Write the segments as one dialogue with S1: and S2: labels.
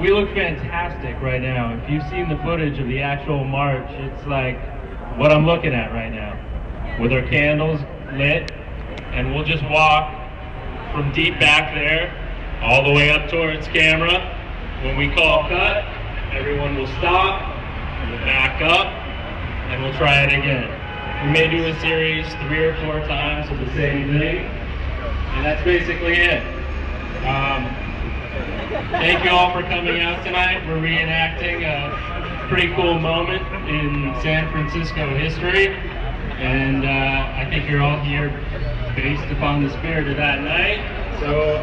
S1: We look fantastic right now. If you've seen the footage of the actual march, it's like what I'm looking at right now, with our candles lit, and we'll just walk from deep back there all the way up towards camera. When we call cut, everyone will stop, we'll back up, and we'll try it again. We may do a series 3 or 4 times of the same thing, and that's basically it. Thank you all for coming out tonight. We're reenacting a pretty cool moment in San Francisco history, and I think you're all here based upon the spirit of that night, so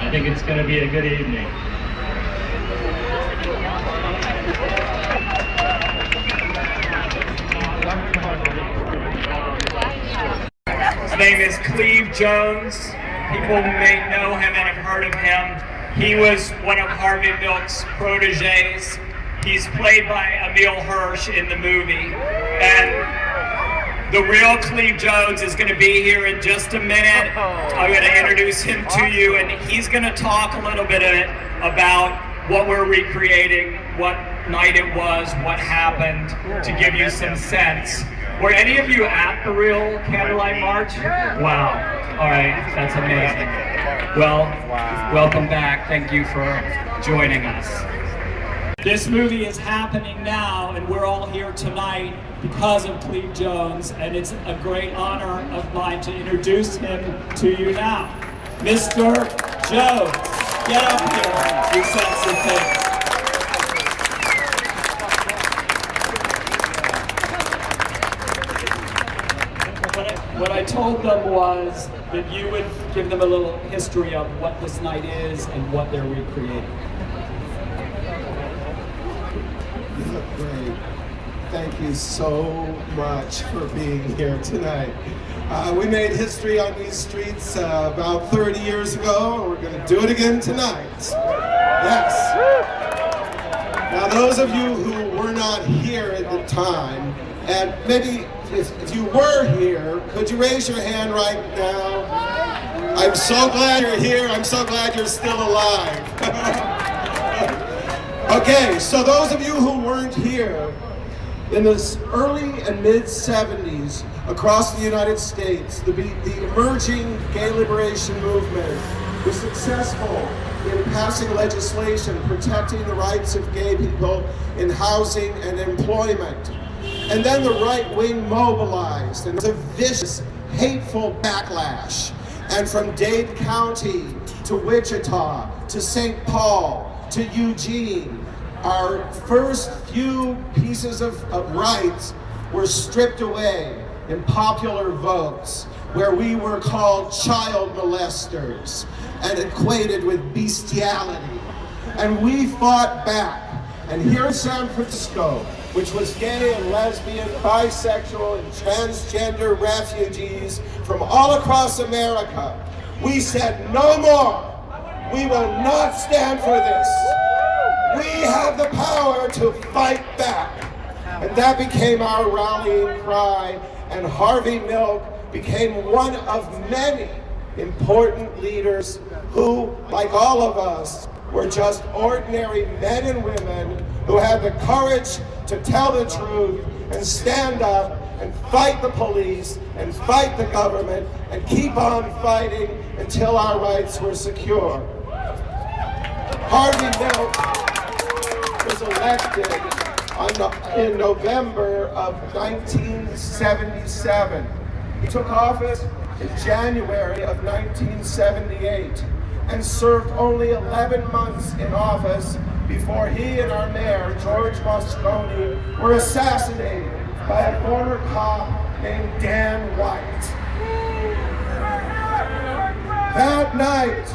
S1: I think it's going to be a good evening.
S2: His name is Cleve Jones. People may know him and have heard of him. He was one of Harvey Milk's proteges. He's played by Emil Hirsch in the movie. And the real Cleve Jones is going to be here in just a minute. I'm going to introduce him to you, and he's going to talk a little bit about what we're recreating, what night it was, what happened, to give you some sense. Were any of you at the real Candlelight March? Wow. All right, that's amazing. Well, welcome back. Thank you for joining us. This movie is happening now, and we're all here tonight because of Cleve Jones, and it's a great honor of mine to introduce him to you now. Mr. Jones, get up here, you sexy thing. What I told them was that you would give them a little history of what this night is and what they're recreating.
S3: You look great. Thank you so much for being here tonight. We made history on these streets about 30 years ago, and we're going to do it again tonight. Yes. Now, those of you who were not here at the time, and maybe if you were here, could you raise your hand right now? I'm so glad you're here. I'm so glad you're still alive. Okay, so those of you who weren't here, in the early and mid-70s, across the United States, the emerging gay liberation movement was successful in passing legislation protecting the rights of gay people in housing and employment. And then the right wing mobilized, and it was a vicious, hateful backlash. And from Dade County to Wichita to St. Paul to Eugene, our first few pieces of rights were stripped away in popular votes, where we were called child molesters and equated with bestiality. And we fought back. And here in San Francisco, which was gay and lesbian, bisexual, and transgender refugees from all across America, we said, no more. We will not stand for this. We have the power to fight back. And that became our rallying cry, and Harvey Milk became one of many important leaders who, like all of us, were just ordinary men and women who had the courage to tell the truth and stand up and fight the police and fight the government and keep on fighting until our rights were secure. Harvey Milk was elected in November of 1977. He took office in January of 1978 and served only 11 months in office before he and our mayor, George Moscone, were assassinated by a former cop named Dan White. That night,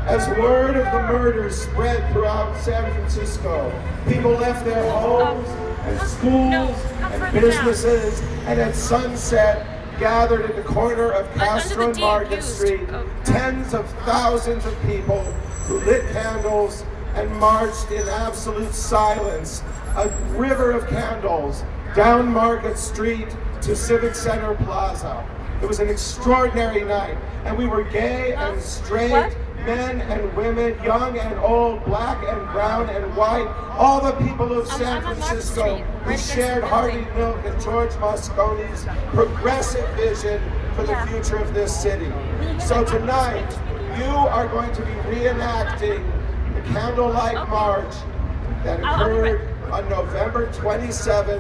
S3: as word of the murders spread throughout San Francisco, people left their homes and schools and businesses, and at sunset, gathered at the corner of Castro and Market Street, tens of thousands of people who lit candles and marched in absolute silence, a river of candles, down Market Street to Civic Center Plaza. It was an extraordinary night, and we were gay and straight, men and women, young and old, black and brown and white, all the people of San Francisco who shared Harvey Milk and George Moscone's progressive vision for the future of this city. So tonight, you are going to be reenacting the Candlelight March that occurred on November 27,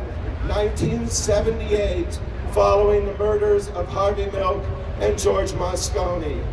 S3: 1978, following the murders of Harvey Milk and George Moscone.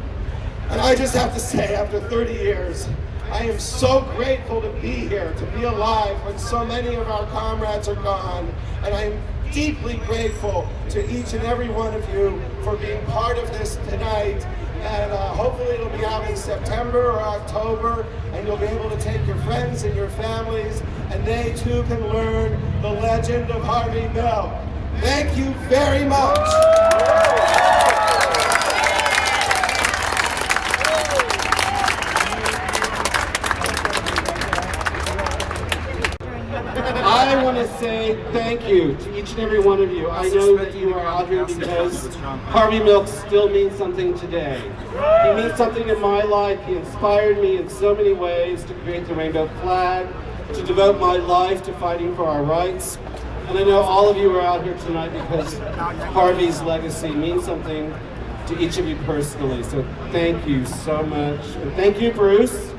S3: And I just have to say, after 30 years, I am so grateful to be here, to be alive when so many of our comrades are gone. And I am deeply grateful to each and every one of you for being part of this tonight. And hopefully it'll be out in September or October, and you'll be able to take your friends and your families, and they too can learn the legend of Harvey Milk. Thank you very much. I want to say thank you to each and every one of you. I know that you are out here because Harvey Milk still means something today. He means something in my life. He inspired me in so many ways to create the rainbow flag, to devote my life to fighting for our rights. And I know all of you are out here tonight because Harvey's legacy means something to each of you personally. So thank you so much. And thank you, Bruce.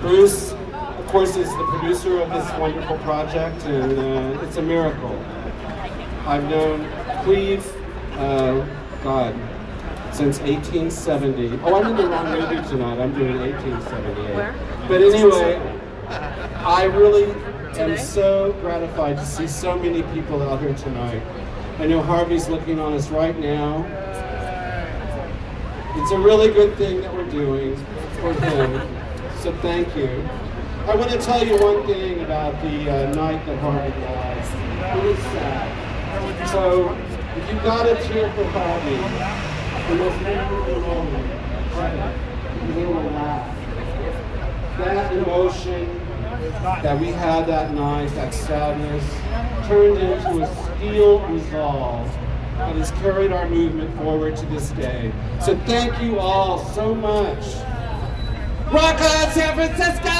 S3: Bruce, of course, is the producer of this wonderful project, and it's a miracle. I've known Cleve, since 1870. Oh, I'm in the wrong movie tonight. I'm doing 1878. But anyway, I really am so gratified to see so many people out here tonight. I know Harvey's looking on us right now. It's a really good thing that we're doing for him, so thank you. I want to tell you one thing about the night that Harvey died. It was sad. So, if you got a cheer for Harvey, the most memorable moment, you will laugh. That emotion that we had that night, that sadness, turned into a steel resolve that has carried our movement forward to this day. So thank you all so much. Rock on, San Francisco!